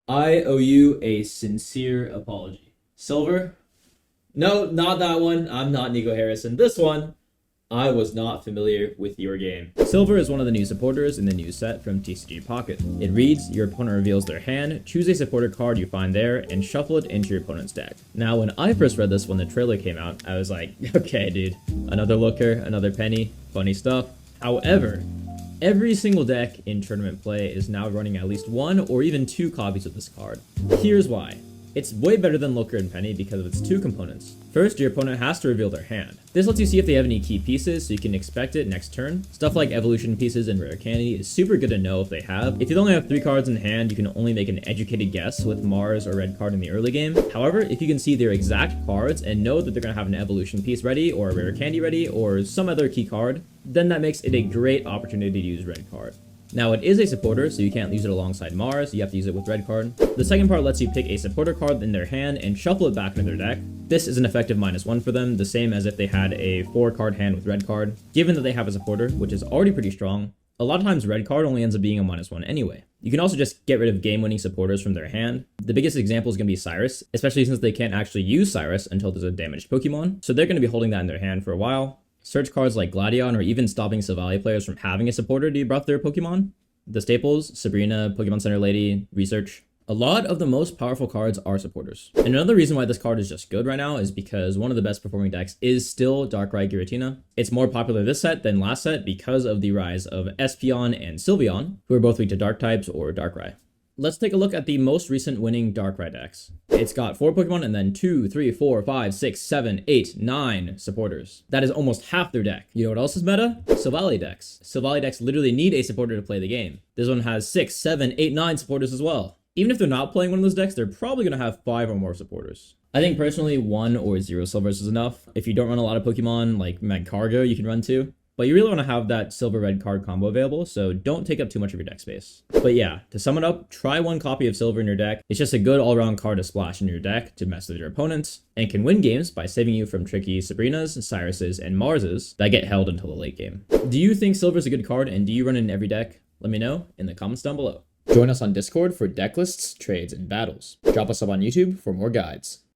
I owe you a sincere apology. Silver? No, not that one. I'm not Nico Harrison. This one, I was not familiar with your game. Silver is one of the new supporters in the new set from TCG Pocket. It reads, your opponent reveals their hand, choose a supporter card you find there, and shuffle it into your opponent's deck. Now, when I first read this when the trailer came out, I was like, okay, dude, another looker, another penny, funny stuff. However, every single deck in tournament play is now running at least one or even two copies of this card. Here's why. It's way better than Looker and Penny because of its two components. First, your opponent has to reveal their hand. This lets you see if they have any key pieces so you can expect it next turn. Stuff like evolution pieces and rare candy is super good to know if they have. If you only have 3 cards in hand, you can only make an educated guess with Mars or red card in the early game. However, if you can see their exact cards and know that they're going to have an evolution piece ready or a rare candy ready or some other key card, then that makes it a great opportunity to use red card. Now, it is a supporter, so you can't use it alongside Mars, you have to use it with red card. The second part lets you pick a supporter card in their hand and shuffle it back into their deck. This is an effective -1 for them, the same as if they had a 4-card hand with red card. Given that they have a supporter, which is already pretty strong, a lot of times red card only ends up being a -1 anyway. You can also just get rid of game-winning supporters from their hand. The biggest example is going to be Cyrus, especially since they can't actually use Cyrus until there's a damaged Pokemon, so they're going to be holding that in their hand for a while. Search cards like Gladion or even stopping Solgaleo players from having a supporter to debuff their Pokemon. The staples, Sabrina, Pokemon Center Lady, Research. A lot of the most powerful cards are supporters. And another reason why this card is just good right now is because one of the best performing decks is still Darkrai Giratina. It's more popular this set than last set because of the rise of Espeon and Sylveon, who are both weak to dark types or Darkrai. Let's take a look at the most recent winning Darkrai decks. It's got 4 Pokemon and then 2, 3, 4, 5, 6, 7, 8, 9 supporters. That is almost half their deck. You know what else is meta? Solgaleo decks. Solgaleo decks literally need a supporter to play the game. This one has 6, 7, 8, 9 supporters as well. Even if they're not playing one of those decks, they're probably going to have 5 or more supporters. I think personally 1 or 0 silvers is enough. If you don't run a lot of Pokemon like Magcargo, you can run 2. But you really want to have that silver-red card combo available, so don't take up too much of your deck space. But yeah, to sum it up, try 1 copy of silver in your deck. It's just a good all-around card to splash in your deck to mess with your opponents, and can win games by saving you from tricky Sabrinas, Cyruses, and Marses that get held until the late game. Do you think silver's a good card, and do you run it in every deck? Let me know in the comments down below. Join us on Discord for deck lists, trades, and battles. Drop us up on YouTube for more guides.